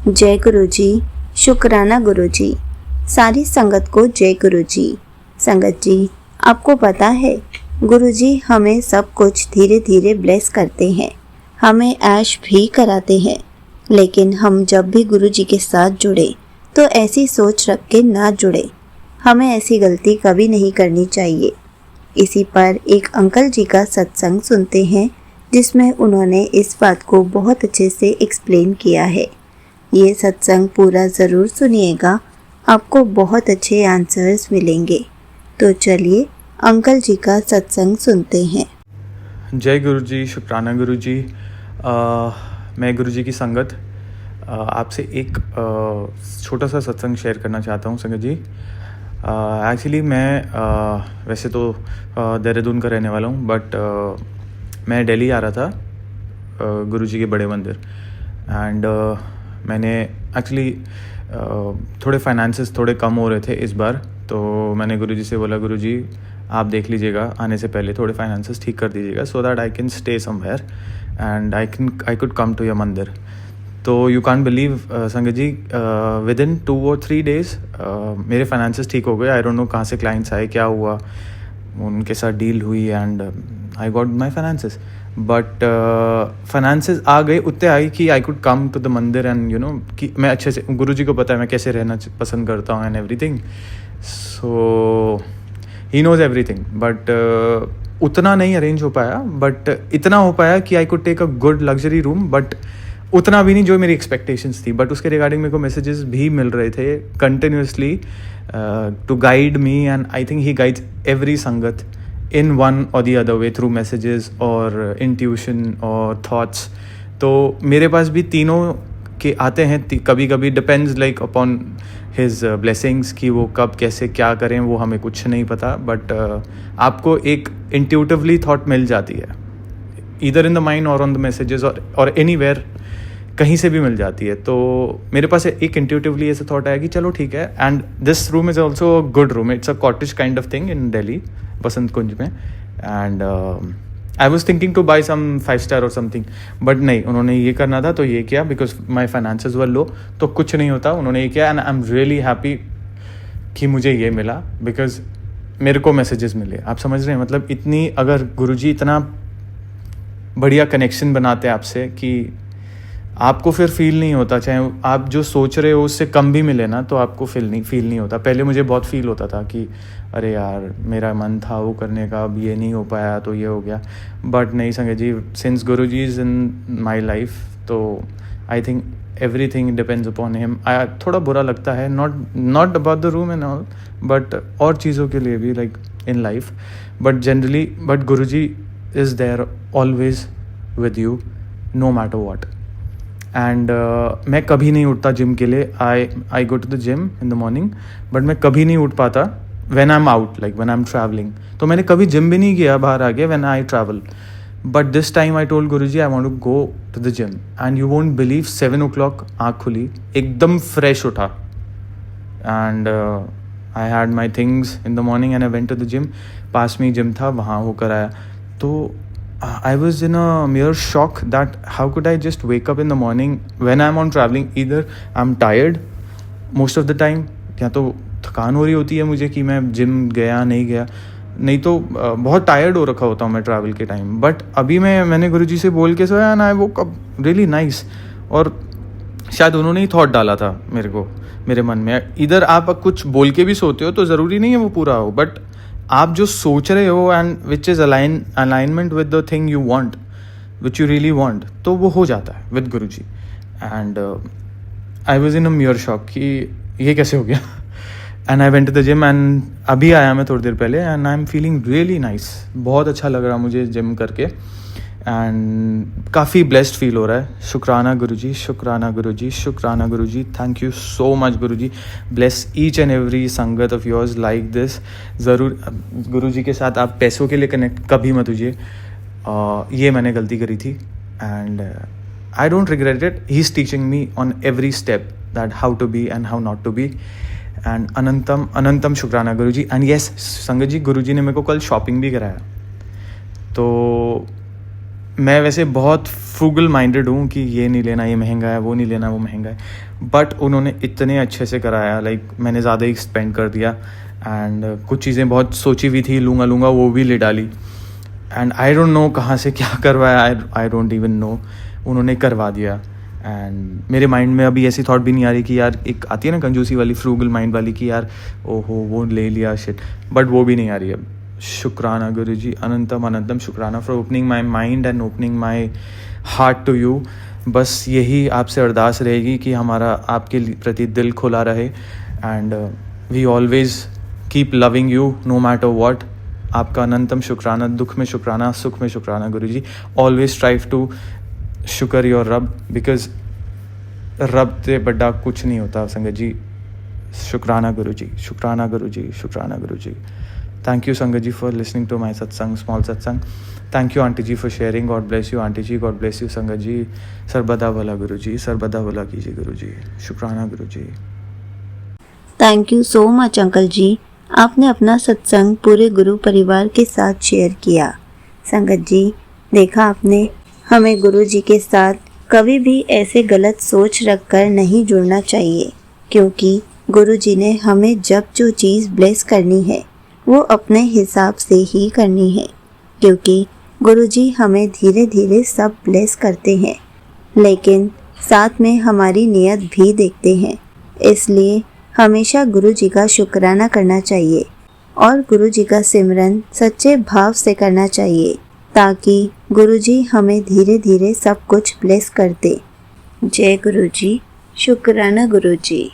जय गुरु जी, शुक्राना गुरु जी। सारी संगत को जय गुरु जी। संगत जी, आपको पता है गुरु जी हमें सब कुछ धीरे धीरे ब्लेस करते हैं, हमें ऐश भी कराते हैं, लेकिन हम जब भी गुरु जी के साथ जुड़े तो ऐसी सोच रख के ना जुड़े। हमें ऐसी गलती कभी नहीं करनी चाहिए। इसी पर एक अंकल जी का सत्संग सुनते हैं जिसमें उन्होंने इस बात को बहुत अच्छे से एक्सप्लेन किया है। ये सत्संग पूरा ज़रूर सुनिएगा, आपको बहुत अच्छे आंसर्स मिलेंगे। तो चलिए अंकल जी का सत्संग सुनते हैं। जय गुरु जी, शुक्राना गुरु जी। मैं गुरु जी की संगत आपसे एक छोटा सा सत्संग शेयर करना चाहता हूँ संगत जी। एक्चुअली मैं वैसे तो देहरादून का रहने वाला हूँ, बट मैं दिल्ली आ रहा था गुरु जी के बड़े मंदिर। एंड मैंने एक्चुअली थोड़े फाइनेंसेस थोड़े कम हो रहे थे इस बार, तो मैंने गुरु जी से बोला, गुरु जी आप देख लीजिएगा, आने से पहले थोड़े फाइनेंसेस ठीक कर दीजिएगा so that I can stay somewhere and I could come to your mandir. तो यू कांट बिलीव संगत जी, विद इन 2 और 3 days मेरे फाइनेंसेस ठीक हो गए। आई डोंट नो कहाँ से क्लाइंट्स आए, क्या हुआ, उनके साथ डील हुई and I got my finances. But finances आ गए, उतने आई कि I could come to the mandir and you know कि मैं अच्छे से, गुरु जी को पता है मैं कैसे रहना पसंद करता हूँ and everything, so he knows everything. But उतना नहीं अरेंज हो पाया, बट इतना हो पाया कि I could take a good luxury room, but उतना भी नहीं जो मेरी एक्सपेक्टेशंस थी। बट उसके रिगार्डिंग मेरे को मैसेजेस भी मिल रहे थे continuously to guide me, and I think he guides every sangat in one or the other way through messages or intuition or thoughts। तो मेरे पास भी तीनों के आते हैं कभी कभी, depends like upon his blessings कि वो कब कैसे क्या करें वो हमें कुछ नहीं पता, बट आपको एक इंट्यूटिवली थॉट मिल जाती है, ईदर इन द माइंड और ऑन द मैसेजेस और एनीवेयर, कहीं से भी मिल जाती है। तो मेरे पास एक इंट्यूटिवली ऐसा थॉट आया कि चलो ठीक है। And this room is also a good room, it's a cottage kind of thing in Delhi, Basant Kunj में। And I was thinking to buy some 5 star or something, but नहीं, उन्होंने ये करना था तो ये किया, बिकॉज माई फाइनेंसेस वर लो, तो कुछ नहीं होता, उन्होंने ये किया। And I am really happy कि मुझे ये मिला, बिकॉज मेरे को मैसेजेस मिले। आप समझ रहे हैं, मतलब इतनी, अगर गुरुजी इतना बढ़िया कनेक्शन बनाते हैं आपसे कि आपको फिर फील नहीं होता, चाहे आप जो सोच रहे हो उससे कम भी मिले ना तो आपको फील नहीं होता। पहले मुझे बहुत फील होता था कि अरे यार मेरा मन था वो करने का, अब ये नहीं हो पाया तो ये हो गया। बट नहीं संगत जी, since Guru ji is in my life, तो I think everything depends upon him. थोड़ा बुरा लगता है, not about the room and all, but और चीज़ों के लिए भी, like in life, but generally, but guru ji is there always with you no matter what. And मैं कभी नहीं उठता जिम के लिए। I go to the gym in the morning, but मैं कभी नहीं उठ पाता when I am out, like when I am travelling. तो मैंने कभी जिम भी नहीं किया बाहर आके when I travel, but this time I told Guruji I want to go to the gym, and you won't believe 7 o'clock आँख खुली, एकदम फ्रेश उठा, and I had my things in the morning and I went to the gym. पास में ही gym था, वहाँ होकर आया। तो I was in a mere shock that how could I just wake up in the morning when I'm on traveling, either I'm tired most of the time, या तो थकान हो रही होती है मुझे कि मैं जिम गया नहीं गया, नहीं तो बहुत टायर्ड हो रखा होता हूँ मैं ट्रैवल के टाइम। बट अभी मैंने गुरुजी से बोल के सोया and I woke up really nice. और शायद उन्होंने ही थॉट डाला था मेरे मन में, इधर आप कुछ बोल के भी सोते हो तो ज़रूरी नहीं है वो पूरा हो, बट आप जो सोच रहे हो and which is alignment with the thing you want, which you really want, तो वो हो जाता है with Guruji. And I was in a mere shock कि ये कैसे हो गया। And I went to the gym and अभी आया मैं थोड़ी देर पहले, and I am feeling really nice. बहुत अच्छा लग रहा मुझे जिम करके, एंड काफ़ी ब्लेस्ड फील हो रहा है। शुक्राना गुरुजी, शुक्राना गुरुजी, शुक्राना Guruji. Thank you so much Guruji. Bless each and every sangat of yours like this. ज़रूर गुरुजी के साथ आप पैसों के लिए कनेक्ट कभी मत हुजिए, ये मैंने गलती करी थी, and I don't regret it. He is teaching me on every step that how to be and how not to be, and अनंतम अनंतम शुक्राना गुरुजी। एंड येस संगत जी, गुरुजी ने मेरे को कल शॉपिंग भी कराया। तो मैं वैसे बहुत फ्रूगल माइंडेड हूँ कि ये नहीं लेना, ये महंगा है, वो नहीं लेना, वो महंगा है, बट उन्होंने इतने अच्छे से कराया, लाइक मैंने ज़्यादा ही स्पेंड कर दिया एंड कुछ चीज़ें बहुत सोची हुई थी लूँगा वो भी ले डाली एंड आई डोंट नो कहाँ से क्या करवाया, आई डोंट इवन नो, उन्होंने करवा दिया। एंड मेरे माइंड में अभी ऐसी थॉट भी नहीं आ रही कि यार एक आती है ना कंजूसी वाली, फ्रूगल माइंड वाली, कि यार ओहो वो ले लिया शिट, बट वो भी नहीं आ रही अब। शुक्राना गुरुजी, अनंतम अनंतम शुक्राना for opening my mind and opening my heart to you. बस यही आपसे अरदास रहेगी कि हमारा आपके प्रति दिल खुला रहे and we always keep loving you no matter what. आपका अनंतम शुक्राना, दुख में शुक्राना, सुख में शुक्राना गुरुजी। ऑलवेज ट्राइव टू शुक्र योर रब, बिकॉज रब से बड़ा कुछ नहीं होता संगत जी। शुक्राना गुरुजी, शुक्राना गुरुजी, शुक्राना गुरुजी। Thank you sangat ji for listening to my satsang, small satsang. Thank you auntie ji for sharing. God bless you auntie ji, God bless you sangat जी। सर्वदा भला गुरुजी, सर्वदा भला कीजिए गुरुजी। शुक्राना Guruji. Thank you so much uncle ji, आपने अपना सत्संग पूरे गुरु परिवार के साथ शेयर किया। संगत जी, देखा आपने, हमें गुरु जी के साथ कभी भी ऐसे गलत सोच रखकर नहीं जुड़ना चाहिए, क्योंकि गुरु जी ने हमें जब जो चीज़ ब्लेस करनी है वो अपने हिसाब से ही करनी है, क्योंकि गुरुजी हमें धीरे धीरे सब ब्लेस करते हैं, लेकिन साथ में हमारी नियत भी देखते हैं। इसलिए हमेशा गुरुजी का शुक्राना करना चाहिए और गुरुजी का सिमरन सच्चे भाव से करना चाहिए, ताकि गुरुजी हमें धीरे धीरे सब कुछ ब्लेस कर दे। जय गुरुजी, शुक्राना गुरुजी।